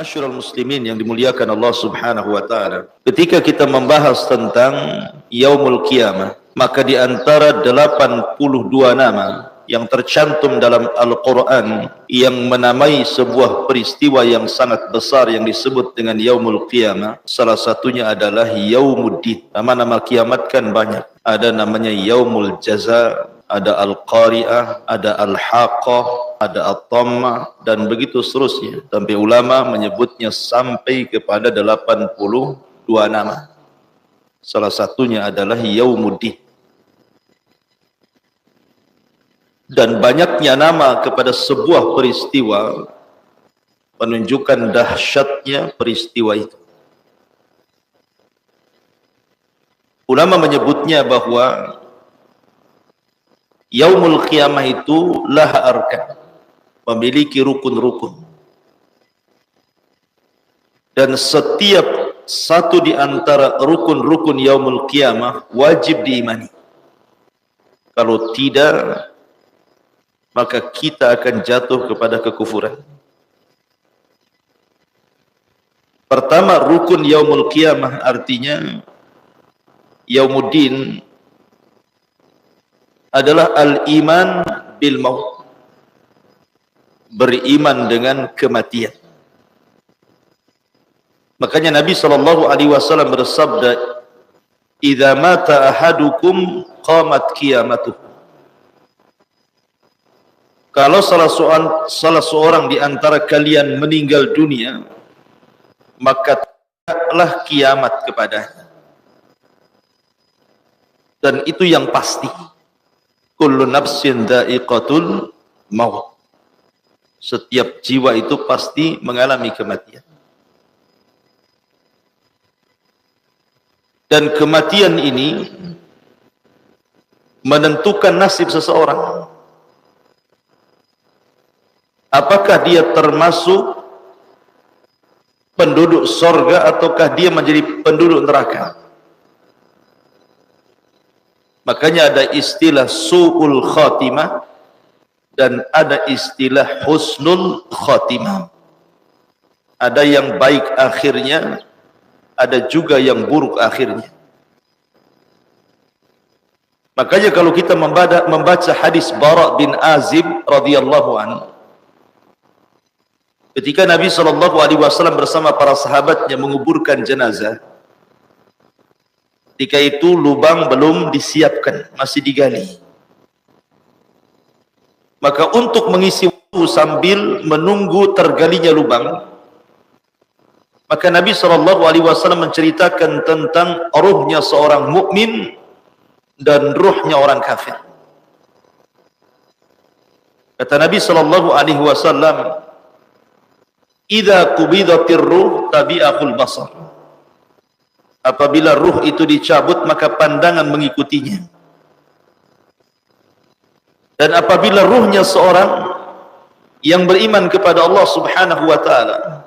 Ma'asyiral muslimin yang dimuliakan Allah Subhanahu wa taala. Ketika kita membahas tentang Yaumul Qiyamah, maka di antara 82 nama yang tercantum dalam Al-Qur'an yang menamai sebuah peristiwa yang sangat besar yang disebut dengan Yaumul Qiyamah, salah satunya adalah Yaumuddin. Nama-nama kiamat kan banyak. Ada namanya Yaumul Jaza, ada Al-Qari'ah, ada Al-Haqqah, ada At-Tammah, dan begitu seterusnya. Sampai ulama menyebutnya sampai kepada 82 nama. Salah satunya adalah Yaumuddin. Dan banyaknya nama kepada sebuah peristiwa menunjukkan dahsyatnya peristiwa itu. Ulama menyebutnya bahwa Yaumul Qiyamah itu laha arkan, memiliki rukun-rukun, dan setiap satu di antara rukun-rukun Yaumul Qiyamah wajib diimani. Kalau tidak, maka kita akan jatuh kepada kekufuran. Pertama, rukun Yaumul Qiyamah artinya Yaumuddin adalah al-iman bil maut, beriman dengan kematian. Makanya Nabi SAW bersabda, "Idza mata ahadukum qamat qiyamatuh." Kalau salah seorang di antara kalian meninggal dunia, maka tegaklah kiamat kepadanya. Dan itu yang pasti. Kullu nafsin dha'iqatul maut. Setiap jiwa itu pasti mengalami kematian. Dan kematian ini menentukan nasib seseorang. Apakah dia termasuk penduduk sorga ataukah dia menjadi penduduk neraka? Makanya ada istilah su'ul khatimah dan ada istilah husnul khatimah. Ada yang baik akhirnya, ada juga yang buruk akhirnya. Makanya kalau kita membaca hadis Bara bin Azib radhiyallahu anhu, ketika Nabi SAW bersama para sahabatnya menguburkan jenazah, ketika itu lubang belum disiapkan, masih digali. Maka untuk mengisi waktu sambil menunggu tergalinya lubang, maka Nabi SAW menceritakan tentang ruhnya seorang mukmin dan ruhnya orang kafir. Kata Nabi SAW, "Idza qubidatir ruh tabi'ahul basar." Apabila ruh itu dicabut, maka pandangan mengikutinya. Dan apabila ruhnya seorang yang beriman kepada Allah Subhanahu wa taala,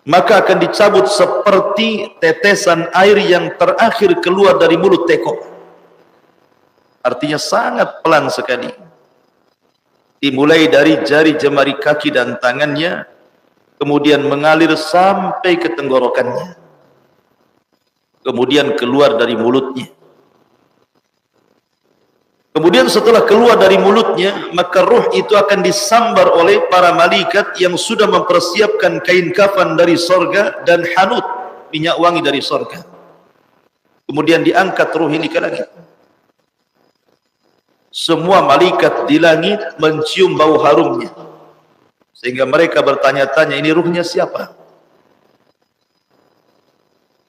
maka akan dicabut seperti tetesan air yang terakhir keluar dari mulut teko. Artinya sangat pelan sekali. Dimulai dari jari jemari kaki dan tangannya, kemudian mengalir sampai ke tenggorokannya, kemudian keluar dari mulutnya. Kemudian setelah keluar dari mulutnya, maka ruh itu akan disambar oleh para malaikat yang sudah mempersiapkan kain kafan dari sorga dan hanut, minyak wangi dari sorga. Kemudian diangkat ruh ini ke langit. Semua malaikat di langit mencium bau harumnya, sehingga mereka bertanya-tanya, ini ruhnya siapa?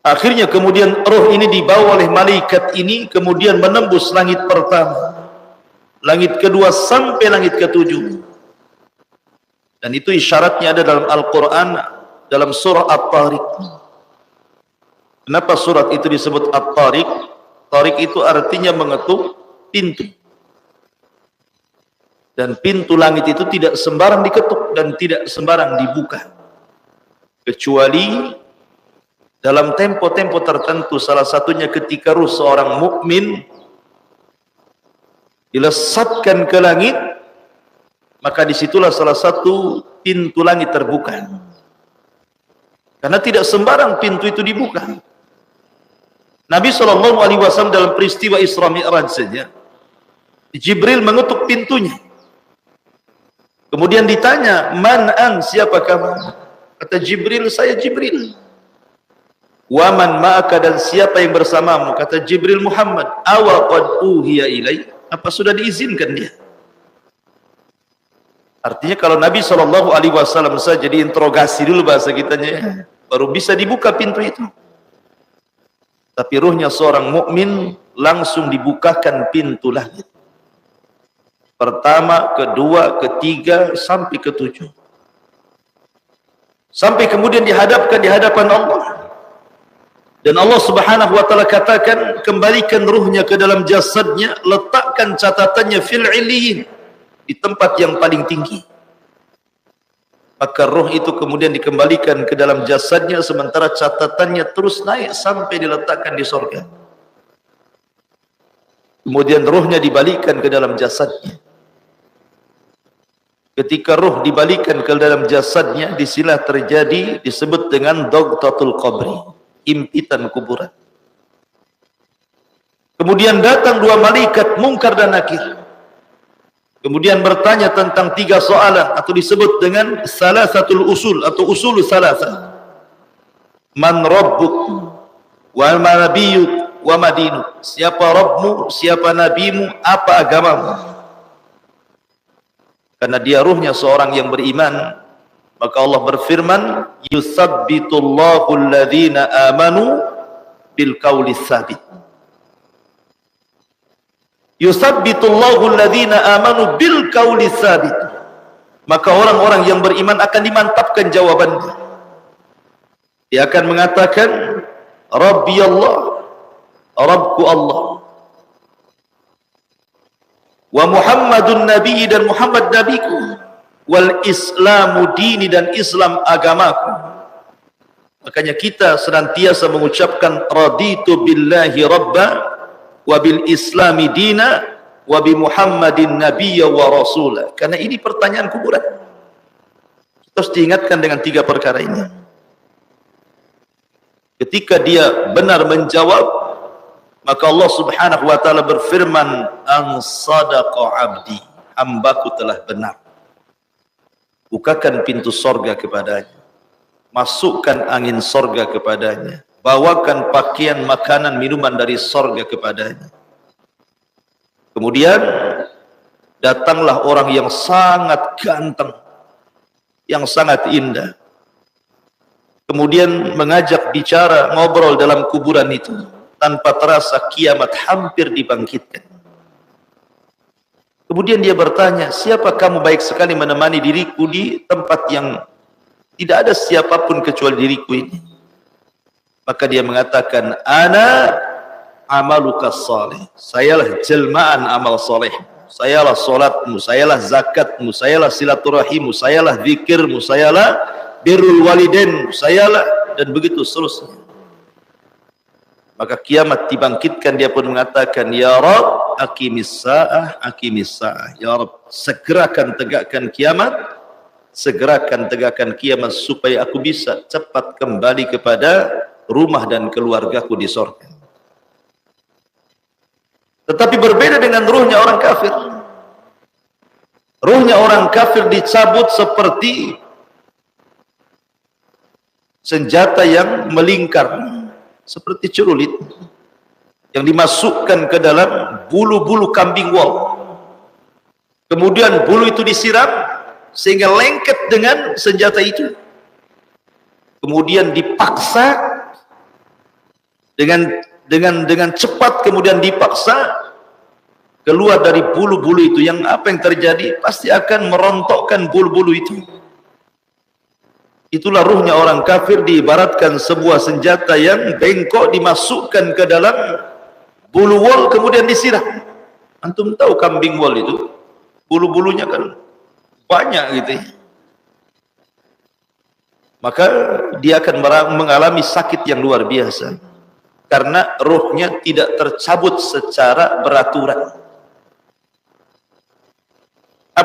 Akhirnya kemudian roh ini dibawa oleh malaikat ini, kemudian menembus langit pertama, langit kedua, sampai langit ketujuh. Dan itu isyaratnya ada dalam Al-Quran, dalam surah At-Tariq. Kenapa surat itu disebut At-Tariq? Tariq itu artinya mengetuk pintu. Dan pintu langit itu tidak sembarang diketuk dan tidak sembarang dibuka, kecuali dalam tempo-tempo tertentu, salah satunya ketika ruh seorang mukmin dilesatkan ke langit, maka disitulah salah satu pintu langit terbuka. Karena tidak sembarang pintu itu dibuka. Nabi SAW dalam peristiwa Isra Mi'raj saja, Jibril mengetuk pintunya. Kemudian ditanya, "Man an, siapa kamu?" Kata Jibril, "Saya Jibril." "Wa man ma'aka, dan siapa yang bersamamu?" Kata Jibril, "Muhammad." "Awa qad uhiya ilai?" Apa sudah diizinkan dia? Artinya kalau Nabi SAW saja diinterogasi dulu bahasa kitanya, baru bisa dibuka pintu itu. Tapi ruhnya seorang mukmin langsung dibukakan pintu langit. Pertama, kedua, ketiga, sampai ketujuh. Sampai kemudian dihadapkan di hadapan Allah. Dan Allah Subhanahu wa taala katakan, kembalikan ruhnya ke dalam jasadnya, letakkan catatannya fil illiyin, di tempat yang paling tinggi. Maka roh itu kemudian dikembalikan ke dalam jasadnya, sementara catatannya terus naik sampai diletakkan di surga. Kemudian rohnya dibalikkan ke dalam jasadnya. Ketika roh dibalikkan ke dalam jasadnya, disinilah terjadi disebut dengan dogtatul qabri, impitan kuburan. Kemudian datang dua malaikat Munkar dan Nakir. Kemudian bertanya tentang tiga soalan, atau disebut dengan salasatul usul atau usul salasa. Man rabbuk, wa ma nabiyyuk, wa ma dinuk. Siapa Rabbmu, siapa nabimu, apa agamamu? Karena dia ruhnya seorang yang beriman, maka Allah berfirman, yusabbitullahu alladhina amanu bil qawli tsabit. Yusabbitullahu alladhina amanu bil qawli tsabit. Maka orang-orang yang beriman akan dimantapkan jawabannya. Dia akan mengatakan, Rabbi Allah, Rabbku Allah. Wa Muhammadun Nabi, dan Muhammad Nabiku. Wal Islamu dini, dan Islam agamaku. Makanya kita senantiasa mengucapkan raditu billahi rabba wa bil islami dina wa bi Muhammadin nabiyya wa rasula. Karena ini pertanyaan kuburan. Kita harus diingatkan dengan tiga perkara ini. Ketika dia benar menjawab, maka Allah Subhanahu wa taala berfirman, an sadaqa abdi, hambaku telah benar. Bukakan pintu sorga kepadanya, masukkan angin sorga kepadanya, bawakan pakaian, makanan, minuman dari sorga kepadanya. Kemudian datanglah orang yang sangat ganteng, yang sangat indah. Kemudian mengajak bicara, ngobrol dalam kuburan itu, tanpa terasa kiamat hampir dibangkitkan. Kemudian dia bertanya, siapa kamu, baik sekali menemani diriku di tempat yang tidak ada siapapun kecuali diriku ini. Maka dia mengatakan, ana amaluka salih. Sayalah jelmaan amal soleh. Sayalah solatmu, sayalah zakatmu, sayalah silaturahimmu, sayalah zikirmu, sayalah birrul walidainmu, sayalah, dan begitu seterusnya. Maka kiamat dibangkitkan, dia pun mengatakan, ya Rabb, aqimis sa'ah, aqimis sa'ah. Ya Rabb, segerakan tegakkan kiamat, segerakan tegakkan kiamat, supaya aku bisa cepat kembali kepada rumah dan keluargaku di surga. Tetapi berbeda dengan ruhnya orang kafir. Ruhnya orang kafir dicabut seperti senjata yang melingkar, seperti cerulit yang dimasukkan ke dalam bulu-bulu kambing wol. Kemudian bulu itu disiram sehingga lengket dengan senjata itu. Kemudian dipaksa dengan cepat, kemudian dipaksa keluar dari bulu-bulu itu. Yang apa yang terjadi? Pasti akan merontokkan bulu-bulu itu. Itulah ruhnya orang kafir, diibaratkan sebuah senjata yang bengkok, dimasukkan ke dalam bulu wol, kemudian disiram. Antum tahu kambing wol itu bulu-bulunya kan banyak gitu ya. Maka dia akan mengalami sakit yang luar biasa, karena ruhnya tidak tercabut secara beraturan.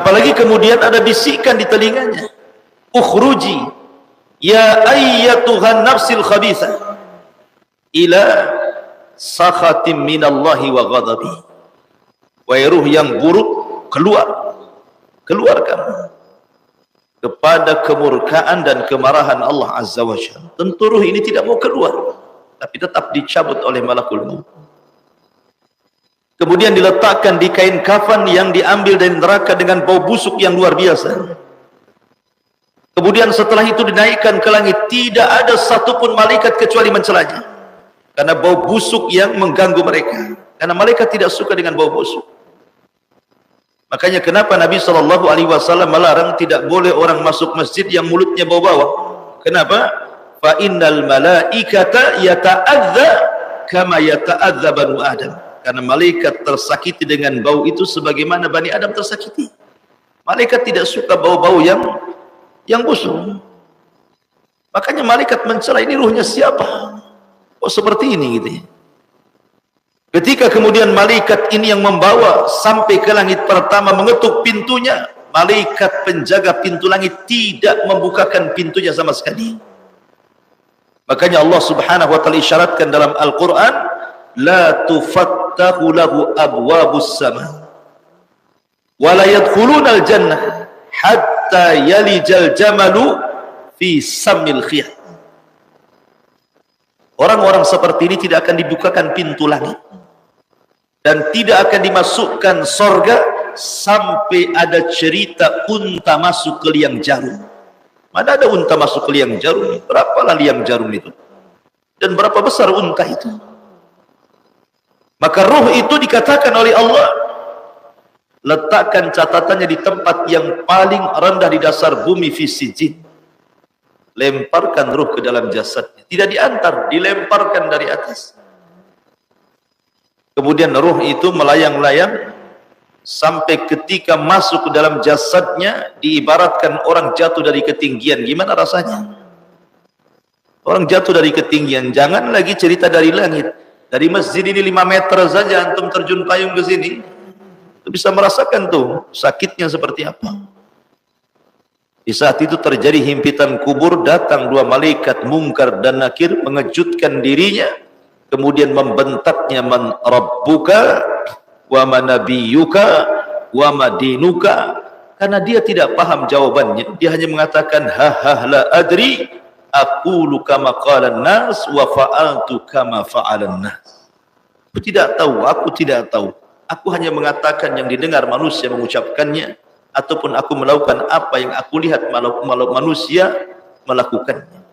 Apalagi kemudian ada bisikan di telinganya, ukhruji ya ayyatuhan nafsil khabithah ila sakhatim minallahi wa ghadabi. Wahai ruh yang buruk, keluar kamu kepada kemurkaan dan kemarahan Allah Azza wa Jalla. Tentu ruh ini tidak mau keluar, tapi tetap dicabut oleh malakul maut. Kemudian diletakkan di kain kafan yang diambil dari neraka dengan bau busuk yang luar biasa. Kemudian setelah itu dinaikkan ke langit, tidak ada satupun malaikat kecuali mencelanya, karena bau busuk yang mengganggu mereka. Karena malaikat tidak suka dengan bau busuk. Makanya kenapa Nabi SAW melarang tidak boleh orang masuk masjid yang mulutnya bau bawang. Kenapa? Fa innal malaikata yata'adza kama yata'adza banu Adam. Karena malaikat tersakiti dengan bau itu sebagaimana Bani Adam tersakiti. Malaikat tidak suka bau-bau yang busuk. Makanya malaikat mencela, ini ruhnya siapa? Oh seperti ini gitu ya. Ketika kemudian malaikat ini yang membawa sampai ke langit pertama, mengetuk pintunya, malaikat penjaga pintu langit tidak membukakan pintunya sama sekali. Makanya Allah Subhanahu wa taala isyaratkan dalam Al-Qur'an, la tufattahu lahu abwabus sama wa la yadkhuluna al-jannah hatta yalijal jamalu fi samil khiyat. Orang-orang seperti ini tidak akan dibukakan pintu langit dan tidak akan dimasukkan sorga sampai ada cerita unta masuk ke liang jarum. Mana ada unta masuk ke liang jarum? Berapalah liang jarum itu? Dan berapa besar unta itu? Maka ruh itu dikatakan oleh Allah, letakkan catatannya di tempat yang paling rendah di dasar bumi, fi sijjin. Lemparkan ruh ke dalam jasadnya, tidak diantar, dilemparkan dari atas. Kemudian ruh itu melayang-layang sampai ketika masuk ke dalam jasadnya, diibaratkan orang jatuh dari ketinggian. Gimana rasanya? Orang jatuh dari ketinggian, jangan lagi cerita dari langit. Dari masjid ini 5 meter saja antum terjun payung ke sini, itu bisa merasakan tuh sakitnya seperti apa. Di saat itu terjadi himpitan kubur, datang 2 malaikat Munkar dan Nakir mengejutkan dirinya, kemudian membentaknya, man rabbuka wa man nabiyyuka wa ma dinuka. Karena dia tidak paham jawabannya, dia hanya mengatakan ha la adri aqulu kama qala an-nas wa fa'altu kama fa'alan nas. Aku tidak tahu, aku hanya mengatakan yang didengar manusia mengucapkannya, ataupun aku melakukan apa yang aku lihat manusia melakukannya.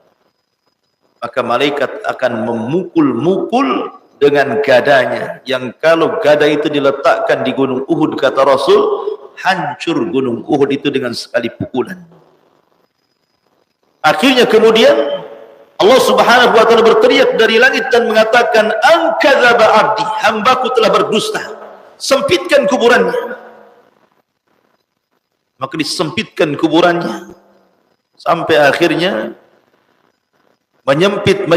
Maka malaikat akan memukul-mukul dengan gadanya, yang kalau gada itu diletakkan di gunung Uhud, kata Rasul, hancur gunung Uhud itu dengan sekali pukulan. Akhirnya kemudian Allah Subhanahu wa taala berteriak dari langit dan mengatakan, "Ankadzaba 'abdi, hambaku telah berdusta. Sempitkan kuburannya." Maka disempitkan kuburannya sampai akhirnya menyempit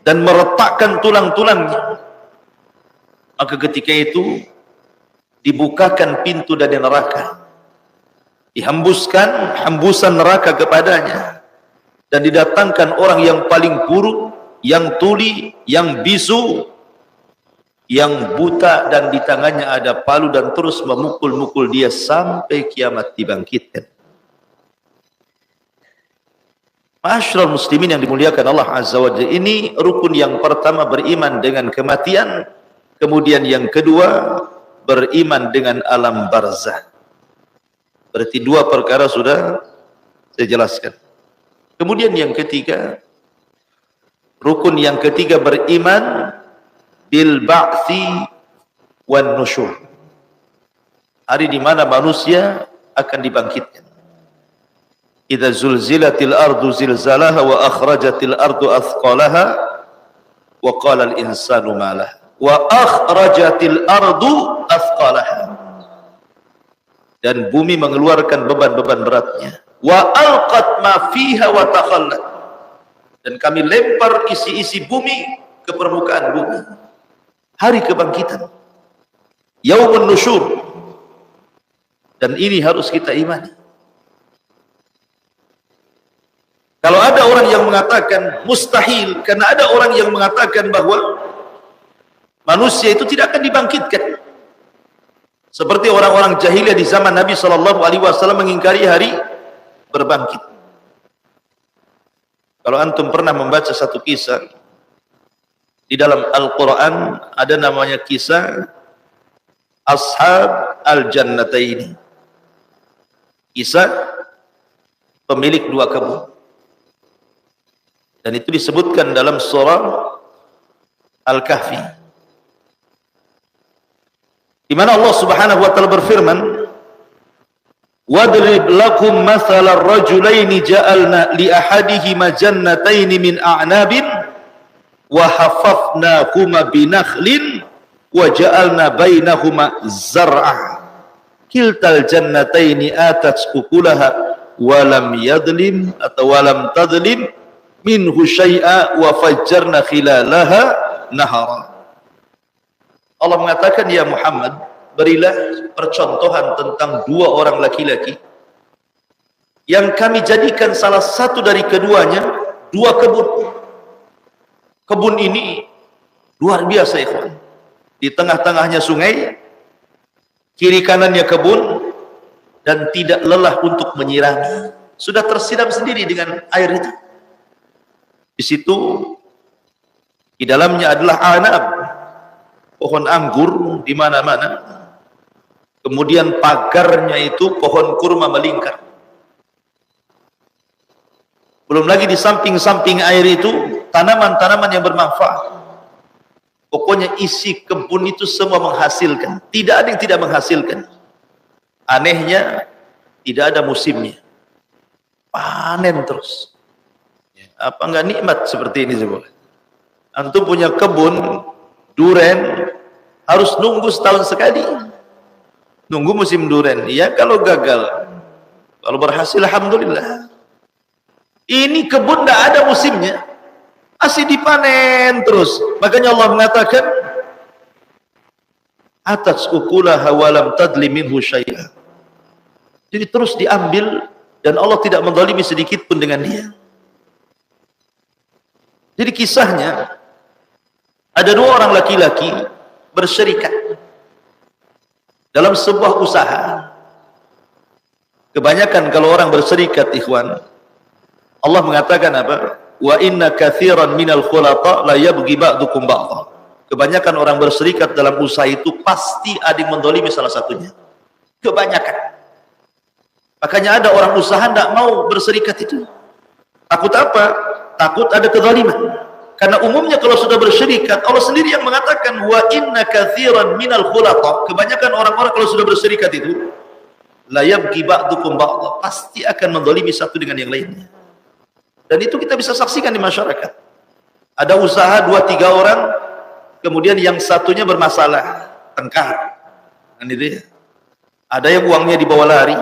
dan meretakkan tulang-tulangnya. Maka ketika itu dibukakan pintu dari neraka, dihembuskan hembusan neraka kepadanya, dan didatangkan orang yang paling buruk, yang tuli, yang bisu, yang buta, dan di tangannya ada palu, dan terus memukul-mukul dia sampai kiamat dibangkitkan. Ma'asyiral muslimin yang dimuliakan Allah Azza wa Jalla, ini rukun yang pertama, beriman dengan kematian. Kemudian yang kedua, beriman dengan alam barzah. Berarti 2 perkara sudah saya jelaskan. Kemudian yang ketiga, rukun yang ketiga, beriman bil ba'tsi wan nusyur. Hari di mana manusia akan dibangkitkan. Idza zulzilatil ardu zilzalaha wa akhrajatil ardu athqalaha wa qala al insanu ma laha wa akhrajatil ardu athqalaha. Dan bumi mengeluarkan beban-beban beratnya. Wa alqat ma fiha wa takhallat. Dan kami lempar isi-isi bumi ke permukaan bumi. Hari kebangkitan, yaumun nusyur. Dan ini harus kita imani. Kalau ada orang yang mengatakan mustahil, karena ada orang yang mengatakan bahwa manusia itu tidak akan dibangkitkan. Seperti orang-orang jahiliyah di zaman Nabi SAW mengingkari hari berbangkit. Kalau antum pernah membaca satu kisah di dalam Al-Quran, ada namanya kisah Ashab Al-Jannataini, kisah pemilik dua kebun, dan itu disebutkan dalam surah Al-Kahfi, di mana Allah Subhanahu wa taala berfirman, "Wadrib lakum mathalar rajulaini ja'alna li ahadihima jannataini min a'nabin wa hafafnahuma binakhlin wa ja'alna bainahuma zar'a kiltal jannataini atat ukulaha wa lam yadlim atau wa lam tadlim minhu syai'a wa fajjarna khilalaha nahara." Allah mengatakan, ya Muhammad, berilah percontohan tentang dua orang laki-laki yang kami jadikan salah satu dari keduanya dua kebun. Kebun ini luar biasa, ikhwan. Di tengah-tengahnya sungai, kiri kanannya kebun, dan tidak lelah untuk menyirami. Sudah tersiram sendiri dengan air itu. Di situ, di dalamnya adalah anab, pohon anggur di mana-mana. Kemudian pagarnya itu pohon kurma melingkar. Belum lagi di samping-samping air itu tanaman-tanaman yang bermanfaat. Pokoknya isi kebun itu semua menghasilkan. Tidak ada yang tidak menghasilkan. Anehnya tidak ada musimnya. Panen terus. Apa enggak nikmat seperti ini coba? Antum punya kebun duren, harus nunggu setahun sekali, nunggu musim duren. Ya kalau gagal, kalau berhasil alhamdulillah. Ini kebun tidak ada musimnya, masih dipanen terus. Makanya Allah mengatakan, atas ukulaha walam tadli minhu syai'a. Jadi terus diambil dan Allah tidak menzalimi sedikit pun dengan dia. Jadi kisahnya, ada dua orang laki-laki berserikat dalam sebuah usaha. Kebanyakan kalau orang berserikat, ikhwan, Allah mengatakan apa? Wa inna katsiran minal khulata la yabghi ba'dukum ba'dha. Kebanyakan orang berserikat dalam usaha itu pasti ada yang mendolimi salah satunya. Kebanyakan. Makanya ada orang usaha tidak mau berserikat itu. Takut apa? Takut ada kezaliman. Karena umumnya kalau sudah berserikat, Allah sendiri yang mengatakan wa inna katsiran minal khulata. Kebanyakan orang-orang kalau sudah berserikat itu la yabghi ba'dukum ba'dha, pasti akan mendolimi satu dengan yang lainnya. Dan itu kita bisa saksikan di masyarakat. Ada usaha 2-3 orang, kemudian yang satunya bermasalah, tengkar. Dan itu ya. Ada yang uangnya dibawa lari,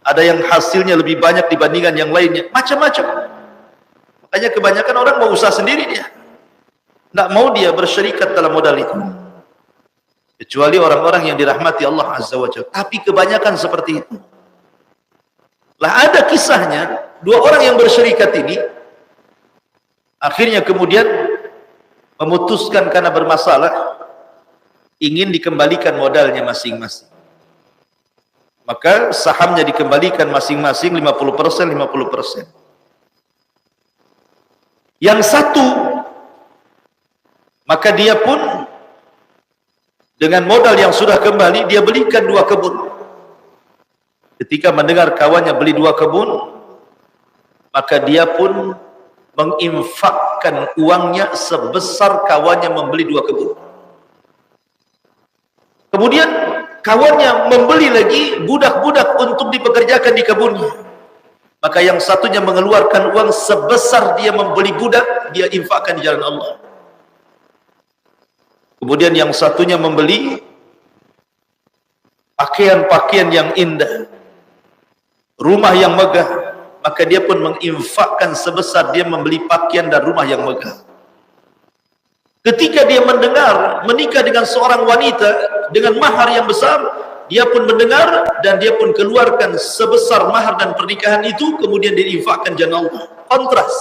ada yang hasilnya lebih banyak dibandingkan yang lainnya, macam-macam. Makanya kebanyakan orang mau usaha sendiri dia. Tidak mau dia berserikat dalam modal itu. Kecuali orang-orang yang dirahmati Allah Azza wa Jalla. Tapi kebanyakan seperti itu. Lah ada kisahnya, dua orang yang berserikat ini, akhirnya kemudian memutuskan karena bermasalah, ingin dikembalikan modalnya masing-masing. Maka sahamnya dikembalikan masing-masing 50%, 50%. Yang satu, maka dia pun dengan modal yang sudah kembali, dia belikan 2 kebun. Ketika mendengar kawannya beli 2 kebun, maka dia pun menginfakkan uangnya sebesar kawannya membeli 2 kebun. Kemudian kawannya membeli lagi budak-budak untuk dipekerjakan di kebunnya. Maka yang satunya mengeluarkan uang sebesar dia membeli budak, dia infakkan di jalan Allah. Kemudian yang satunya membeli pakaian-pakaian yang indah, rumah yang megah, maka dia pun menginfakkan sebesar dia membeli pakaian dan rumah yang megah. Ketika dia mendengar menikah dengan seorang wanita dengan mahar yang besar, dia pun mendengar dan dia pun keluarkan sebesar mahar dan pernikahan itu, kemudian diinfakkan jalan Allah. Kontras.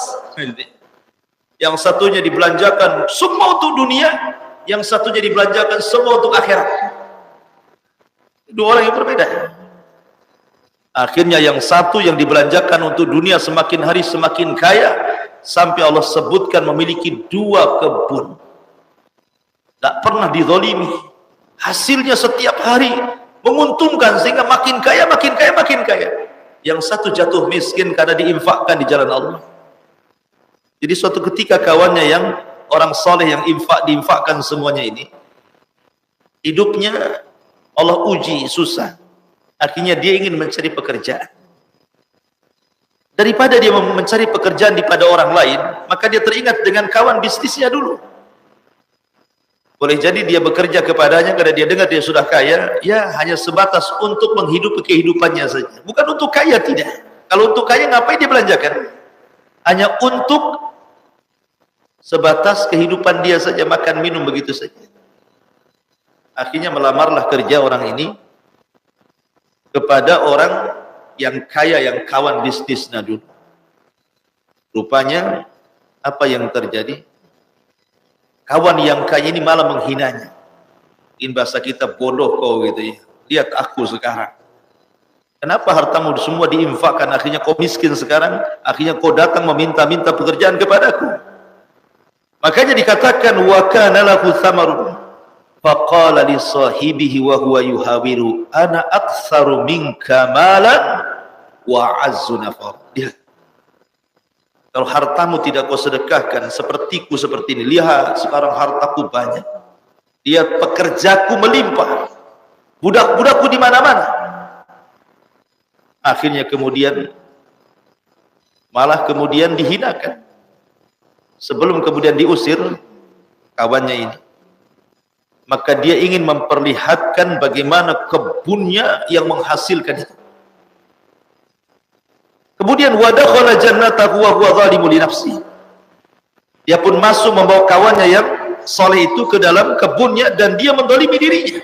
Yang satunya dibelanjakan semua untuk dunia, yang satunya dibelanjakan semua untuk akhirat. Dua orang yang berbeda. Akhirnya yang satu yang dibelanjakan untuk dunia semakin hari semakin kaya, sampai Allah sebutkan memiliki 2 kebun. Tak pernah dizalimi. Hasilnya setiap hari menguntungkan sehingga makin kaya, makin kaya, makin kaya. Yang satu jatuh miskin karena diinfakkan di jalan Allah. Jadi suatu ketika kawannya yang orang soleh yang diinfakkan semuanya ini, hidupnya Allah uji susah. Akhirnya dia ingin mencari pekerjaan. Daripada dia mencari pekerjaan pada orang lain, maka dia teringat dengan kawan bisnisnya dulu. Boleh jadi dia bekerja kepadanya karena dia dengar dia sudah kaya, ya hanya sebatas untuk menghidupi kehidupannya saja. Bukan untuk kaya, tidak. Kalau untuk kaya ngapain dia belanjakan? Hanya untuk sebatas kehidupan dia saja, makan minum begitu saja. Akhirnya melamarlah kerja orang ini kepada orang yang kaya, yang kawan bisnisnya dulu. Rupanya apa yang terjadi? Kawan yang kaya ini malah menghinanya. In bahasa kita bodoh kau gitu ya. Lihat aku sekarang. Kenapa hartamu semua diinfakkan, akhirnya kau miskin sekarang, akhirnya kau datang meminta-minta pekerjaan kepadaku. Makanya dikatakan wa kana lahu thamarun faqala li sahibihi wa huwa yuhawiru ana aktsaru minka malan wa azzu nafar. Lihat. Kalau hartamu tidak kau sedekahkan sepertiku seperti ini, lihat sekarang hartaku banyak. Lihat pekerjaku melimpah. Budak-budakku di mana-mana. Akhirnya kemudian malah kemudian dihinakan. Sebelum kemudian diusir kawannya ini, maka dia ingin memperlihatkan bagaimana kebunnya yang menghasilkan itu. Kemudian wa dakhala jannatahu wa huwa zalimun li nafsihi. Dia pun masuk membawa kawannya yang saleh itu ke dalam kebunnya dan dia menzalimi dirinya.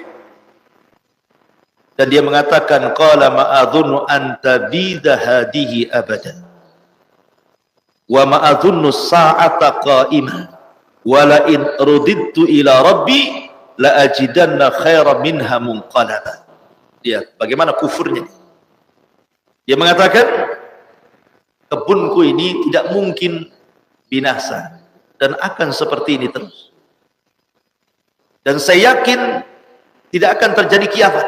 Dan dia mengatakan qala ma'adhunnu an tabida hadihi abadan. Wa ma'adhunnu sa'ata qa'imah. Wa la in rudidtu ila rabbi la ajidanna khairan minha munqalaba. Lihat bagaimana kufurnya. Dia mengatakan kebunku ini tidak mungkin binasa dan akan seperti ini terus. Dan saya yakin tidak akan terjadi kiamat,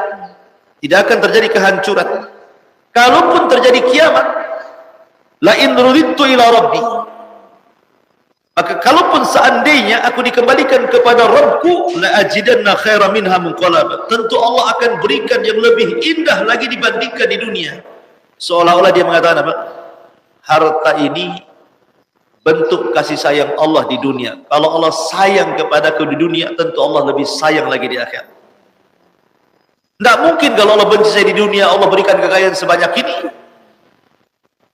tidak akan terjadi kehancuran. Kalaupun terjadi kiamat, la in ruridtu ila rabbi, maka kalaupun seandainya aku dikembalikan kepada Rabbku, la ajidanna khairan minha munqalaba, tentu Allah akan berikan yang lebih indah lagi dibandingkan di dunia. Seolah-olah dia mengatakan apa? Harta ini bentuk kasih sayang Allah di dunia. Kalau Allah sayang kepadaku di dunia, tentu Allah lebih sayang lagi di akhirat. Tidak mungkin kalau Allah benci saya di dunia, Allah berikan kekayaan sebanyak ini.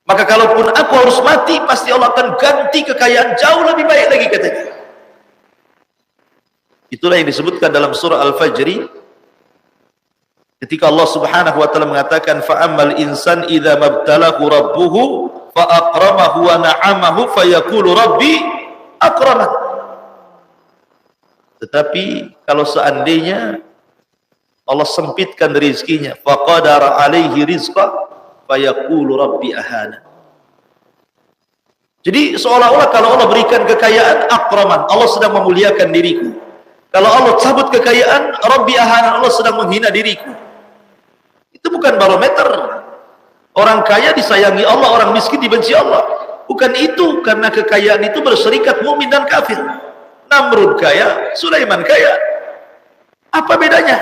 Maka kalaupun aku harus mati, pasti Allah akan ganti kekayaan jauh lebih baik lagi katanya. Itulah yang disebutkan dalam surah Al-Fajr. Ketika Allah Subhanahu wa taala mengatakan fa'ammal insan idza mabtalahu rabbuhu fa akramahu wa na'amahu fayaqulu rabbi akraman. Tetapi kalau seandainya Allah sempitkan rezekinya, faqadara alaihi rizqa fayaqulu rabbi ahana. Jadi seolah-olah kalau Allah berikan kekayaan, akraman, Allah sedang memuliakan diriku. Kalau Allah cabut kekayaan, rabbi ahana, Allah sedang menghina diriku. Itu bukan barometer. Orang kaya disayangi Allah, orang miskin dibenci Allah. Bukan itu, karena kekayaan itu berserikat mukmin dan kafir. Namrud kaya, Sulaiman kaya. Apa bedanya?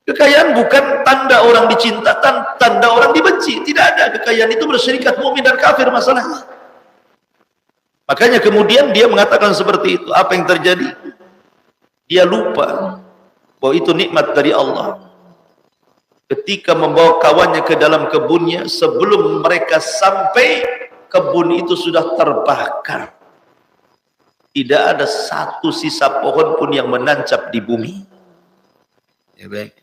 Kekayaan bukan tanda orang dicinta, tanda orang dibenci. Tidak ada, kekayaan itu berserikat mukmin dan kafir masalahnya. Makanya kemudian dia mengatakan seperti itu. Apa yang terjadi? Dia lupa bahwa itu nikmat dari Allah. Ketika membawa kawannya ke dalam kebunnya, sebelum mereka sampai, kebun itu sudah terbakar. Tidak ada satu sisa pohon pun yang menancap di bumi. Ya baik.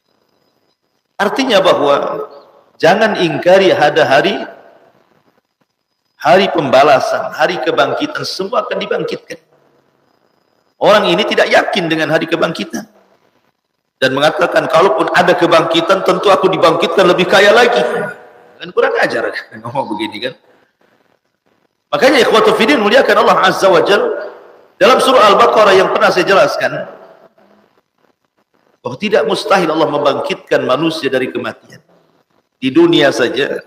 Artinya bahwa jangan ingkari ada hari pembalasan, hari kebangkitan, semua akan dibangkitkan. Orang ini tidak yakin dengan hari kebangkitan dan mengatakan kalaupun ada kebangkitan tentu aku dibangkitkan lebih kaya lagi. Kan kurang ajar ngomong begini kan. Makanya ikhwatu fiddin muliakan Allah Azza wa Jalla, dalam surah Al-Baqarah yang pernah saya jelaskan bahwa tidak mustahil Allah membangkitkan manusia dari kematian. Di dunia saja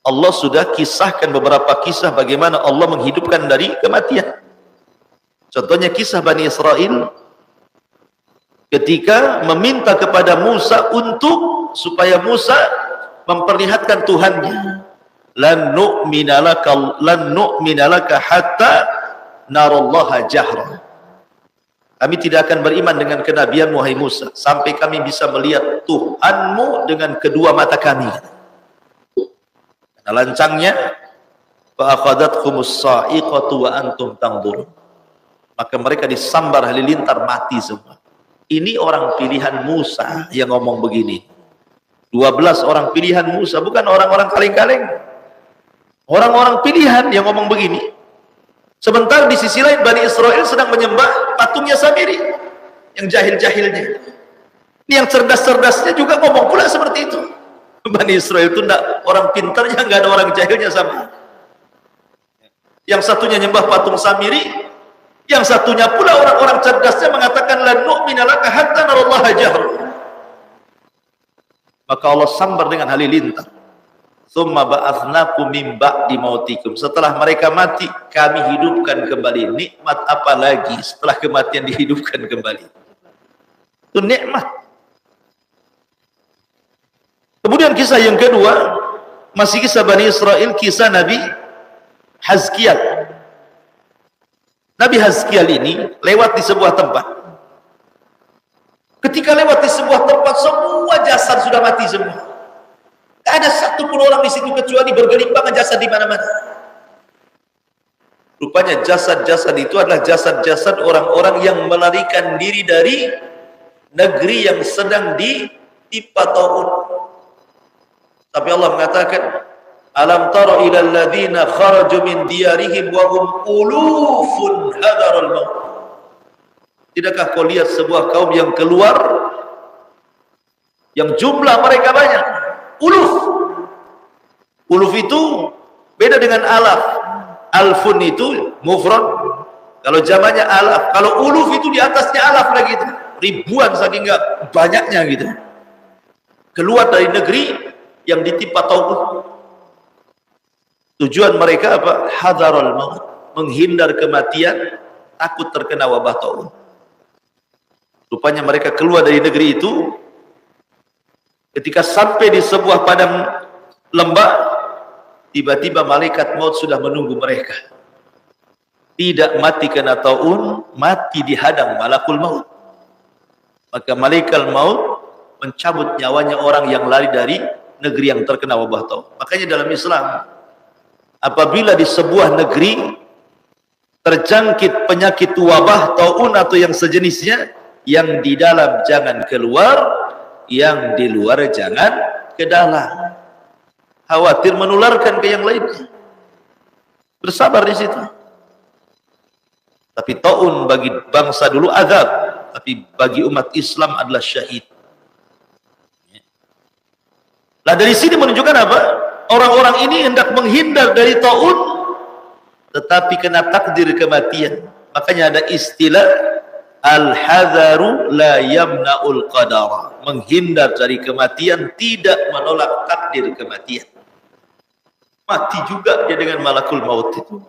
Allah sudah kisahkan beberapa kisah bagaimana Allah menghidupkan dari kematian. Contohnya kisah Bani Israel ketika meminta kepada Musa untuk supaya Musa memperlihatkan Tuhannya. Lan nu'mina laka hatta narallaha jahra. Kami tidak akan beriman dengan kenabian wahai Musa sampai kami bisa melihat Tuhanmu dengan kedua mata kami. Karena lancangnya fa akhadhatkumus sa'iqatu wa antum tanzurun. Maka mereka disambar halilintar, mati semua. Ini orang pilihan Musa yang ngomong begini. 12 orang pilihan Musa, bukan orang-orang kaleng-kaleng. Orang-orang pilihan yang ngomong begini. Sebentar di sisi lain Bani Israel sedang menyembah patungnya Samiri, yang jahil-jahilnya. Ini yang cerdas-cerdasnya juga ngomong pula seperti itu. Bani Israel itu enggak, orang pintarnya enggak ada orang jahilnya sama. Yang satunya nyembah patung Samiri, yang satunya pula orang-orang cerdasnya mengatakan lan nu'mina laka hatta narallaha jahra. Maka Allah sambar dengan halilintar. Tsumma ba'atsnakum min ba'di mautikum. Setelah mereka mati, kami hidupkan kembali. Nikmat apa lagi setelah kematian dihidupkan kembali? Itu nikmat. Kemudian kisah yang kedua, masih kisah Bani Israel, kisah Nabi Hazkiel. Nabi Hazkiel ini lewat di sebuah tempat. Ketika lewat di sebuah tempat, semua jasad sudah mati semua. Tak ada satu pun orang di situ kecuali bergelimpangan jasad di mana-mana. Rupanya jasad-jasad itu adalah jasad-jasad orang-orang yang melarikan diri dari negeri yang sedang ditimpa taun. Tapi Allah mengatakan, alam tara ilal ladzina kharaju min diyarihim wa hum ulufun hadarul maut. Tidakkah kau lihat sebuah kaum yang keluar yang jumlah mereka banyak, uluf. Uluf itu beda dengan alaf. Alfun itu mufrad, kalau jamaknya alaf. Kalau uluf itu di atasnya alaf lagi itu, ribuan saking enggak banyaknya gitu. Keluar dari negeri yang ditimpa taun. Tujuan mereka apa? Hadarul maut, menghindar kematian, takut terkena wabah taun. Rupanya mereka keluar dari negeri itu. Ketika sampai di sebuah padang lembah, tiba-tiba malaikat maut sudah menunggu mereka. Tidak mati kena taun, mati dihadang malakul maut. Maka malaikat maut mencabut nyawanya orang yang lari dari negeri yang terkena wabah taun. Makanya dalam Islam, apabila di sebuah negeri terjangkit penyakit wabah taun atau yang sejenisnya, yang di dalam jangan keluar, yang di luar jangan ke dalam. Khawatir menularkan ke yang lainnya. Bersabar di situ. Tapi taun bagi bangsa dulu azab, tapi bagi umat Islam adalah syahid. Nah, dari sini menunjukkan apa? Orang-orang ini hendak menghindar dari taun, tetapi kena takdir kematian. Makanya ada istilah al-hadharu la yamna'ul qadar. Menghindar dari kematian tidak menolak takdir kematian. Mati juga dia dengan malakul maut itu.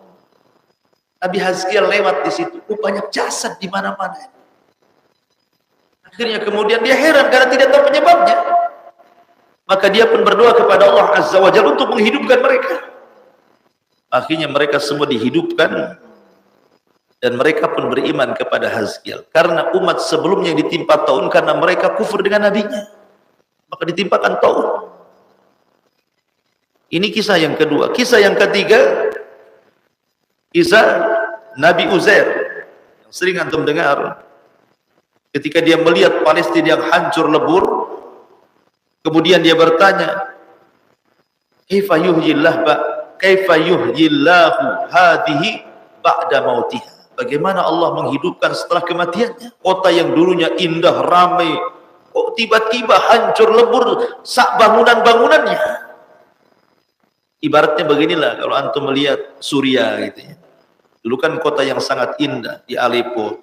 Nabi Hazkiel lewat di situ, banyak jasad di mana-mana. Akhirnya kemudian dia heran karena tidak tahu penyebabnya. Maka dia pun berdoa kepada Allah Azza wa Jalla untuk menghidupkan mereka. Akhirnya mereka semua dihidupkan. Dan mereka pun beriman kepada Hazkiel. Karena umat sebelumnya yang ditimpa taun karena mereka kufur dengan nabinya. Maka ditimpakan taun. Ini kisah yang kedua. Kisah yang ketiga, kisah Nabi Uzair. Yang sering antum dengar. Ketika dia melihat Palestina yang hancur lebur, Kemudian dia bertanya, kaifa yuhyillahu hadhihi ba'da mautiha. Bagaimana Allah menghidupkan setelah kematiannya? Kota yang dulunya indah, ramai, kok tiba-tiba hancur lebur sak bangunan-bangunannya. Ibaratnya beginilah kalau antum melihat Suriah gitu ya. Dulu kan kota yang sangat indah di Aleppo.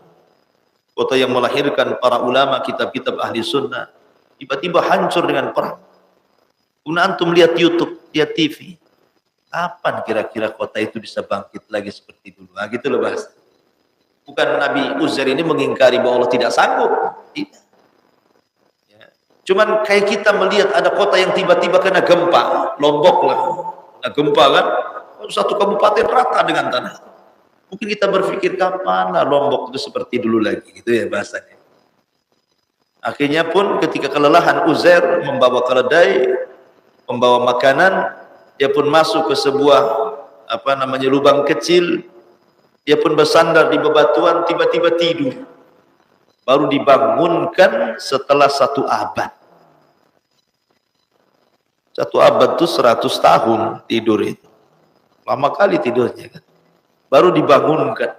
Kota yang melahirkan para ulama, kitab-kitab ahli sunnah. Tiba-tiba hancur dengan perang. Kemudian antum lihat YouTube, lihat TV. Kapan kira-kira kota itu bisa bangkit lagi seperti dulu? Nah, gitu loh bahasa. Bukan Nabi Uzair ini mengingkari bahwa Allah tidak sanggup. Tidak. Ya. Cuman kayak kita melihat ada kota yang tiba-tiba kena gempa. Lombok lah. Kena gempa kan. Satu kabupaten rata dengan tanah. Mungkin kita berpikir kapan lah Lombok itu seperti dulu lagi. Gitu ya bahasanya. Akhirnya pun ketika kelelahan Uzair membawa keledai, membawa makanan, dia pun masuk ke sebuah lubang kecil. Dia pun bersandar di bebatuan, tiba-tiba tidur. Baru dibangunkan setelah 1 abad. 1 abad itu 100 tahun tidur itu. Lama kali tidurnya kan. Baru dibangunkan.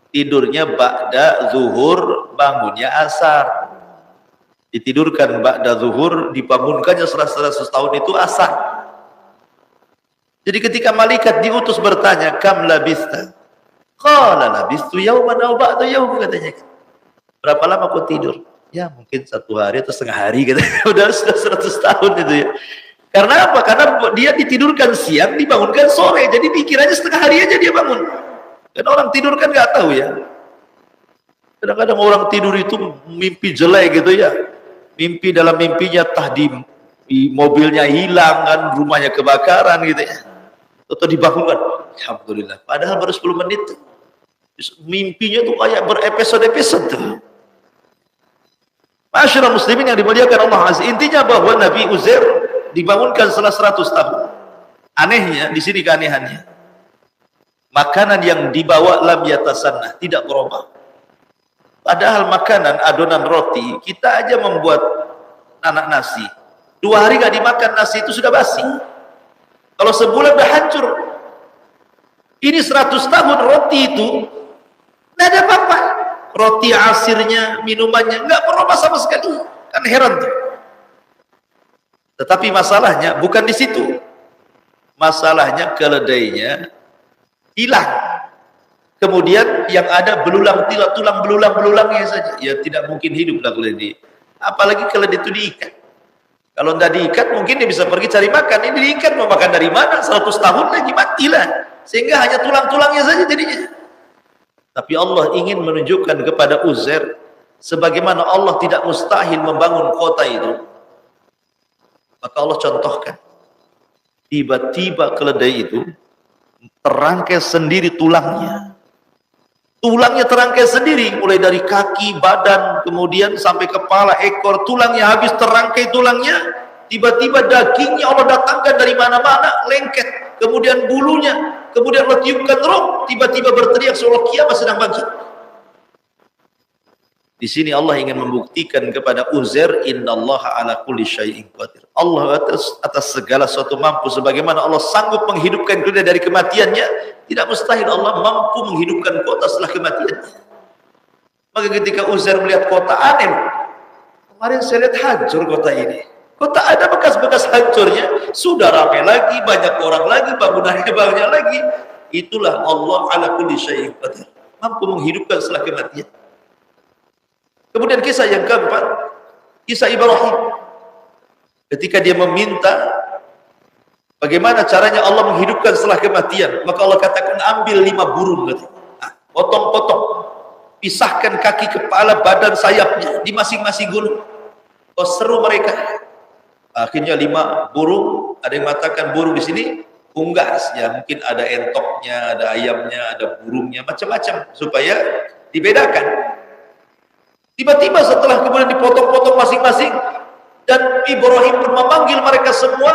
Tidurnya ba'da zuhur, bangunnya asar. Ditidurkan ba'da zuhur, dibangunkannya setelah 100 tahun itu asar. Jadi ketika malaikat diutus bertanya, kam labista? Qala labistu yawman aw ba'da yawm, katanya. Berapa lama kau tidur? Ya mungkin 1 hari atau setengah hari katanya. Udah sudah 100 tahun itu ya. Karena apa? Karena dia ditidurkan siang, dibangunkan sore. Jadi pikirannya setengah hari aja dia bangun. Karena orang tidur kan nggak tahu ya. Kadang-kadang orang tidur itu mimpi jelek gitu ya. Mimpi dalam mimpinya di mobilnya hilang kan, rumahnya kebakaran gitu ya. Atau dibangunkan, alhamdulillah. Padahal baru 10 menit tuh. Mimpinya tuh kayak berepisode-episode tuh. Masyarakat muslimin yang dimuliakan Allah Azza. Intinya bahwa Nabi Uzair dibangunkan setelah 100 tahun. Anehnya, di sini keanehannya. Makanan yang dibawa lam yatasannah, tidak berubah. Padahal makanan, adonan roti, kita aja membuat anak nasi. 2 hari gak dimakan nasi itu sudah basi. Kalau sebulan udah hancur. Ini 100 tahun roti itu nggak ada apa-apa. Roti asirnya, minumannya nggak berubah sama sekali. Kan heran tuh. Tetapi masalahnya bukan di situ. Masalahnya keledainya hilang. Kemudian yang ada belulang, tulang belulang-belulangnya saja. Ya tidak mungkin hidup lah keledai. Apalagi keledai itu diikat. Kalau tidak diikat mungkin dia bisa pergi cari makan. Ini diikat mau makan dari mana? 100 tahun lagi matilah. Sehingga hanya tulang-tulangnya saja jadinya. Tapi Allah ingin menunjukkan kepada Uzair sebagaimana Allah tidak mustahil membangun kota itu. Maka Allah contohkan. Tiba-tiba keledai itu terangkai sendiri tulangnya. Tulangnya terangkai sendiri, mulai dari kaki, badan, kemudian sampai kepala, ekor, tulangnya habis terangkai tulangnya. Tiba-tiba dagingnya Allah datangkan dari mana-mana, lengket. Kemudian bulunya, kemudian Allah tiupkan roh, tiba-tiba berteriak seolah kiamat sedang bangkit. Di sini Allah ingin membuktikan kepada Uzair, innallaha ala kulli syai'in qadir. Allah atas segala sesuatu mampu. Sebagaimana Allah sanggup menghidupkan keledai dari kematiannya, tidak mustahil Allah mampu menghidupkan kota setelah kematiannya. Maka ketika Uzair melihat kota aneh, kemarin saya lihat hancur kota ini. Kota ada bekas-bekas hancurnya, sudah ramai lagi, banyak orang lagi, bangunannya banyak lagi. Itulah Allah ala kulli syai'in qadir, mampu menghidupkan setelah kematian. Kemudian kisah yang keempat, kisah Ibrahim. Ketika dia meminta bagaimana caranya Allah menghidupkan setelah kematian, maka Allah katakan ambil 5 burung, potong-potong, pisahkan kaki, kepala, badan, sayapnya di masing-masing gunung. Oh, seru mereka. Akhirnya 5 burung, ada yang mengatakan burung di sini unggas, ya mungkin ada entoknya, ada ayamnya, ada burungnya, macam-macam supaya dibedakan. Tiba-tiba setelah kemudian dipotong-potong masing-masing dan Ibrahim pun memanggil mereka semua,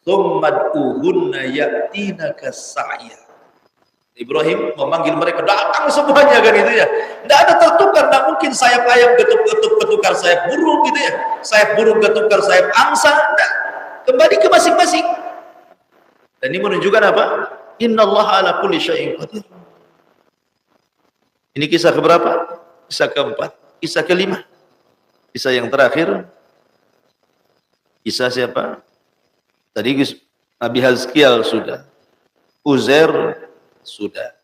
tsummad'uhunna ya'tinaka sa'ya. Ibrahim memanggil mereka, datang semuanya kan gitu ya. Tidak ada tertukar, tidak mungkin sayap ayam ketukar sayap burung gitu ya. Sayap burung ketukar sayap angsa. Tidak. Kembali ke masing-masing. Dan ini menunjukkan apa? Innallaha ala kulli syai'in qadir. Ini kisah keberapa? Kisah keempat. Kisah kelima. Kisah yang terakhir. Kisah siapa? Tadi Nabi Hazkiel sudah. Uzair sudah.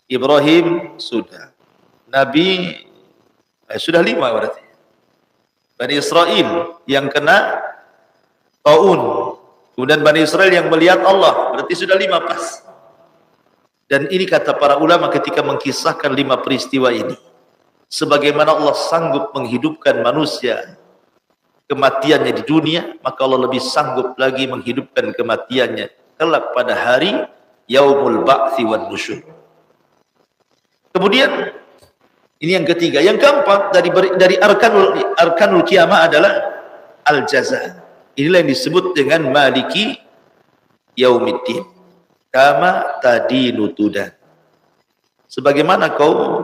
Ibrahim sudah. Nabi sudah 5 berarti. Bani Israel yang kena taun. Kemudian Bani Israel yang melihat Allah, berarti sudah 5 pas. Dan ini kata para ulama ketika mengkisahkan 5 peristiwa ini, sebagaimana Allah sanggup menghidupkan manusia kematiannya di dunia, maka Allah lebih sanggup lagi menghidupkan kematiannya kelak pada hari Yaumul Ba'thi wan Nusyur. Kemudian ini yang ketiga, yang keempat dari arkanul kiamah adalah al-jaza. Inilah yang disebut dengan maliki yaumiddin. Kama tadinu tudan. Sebagaimana kau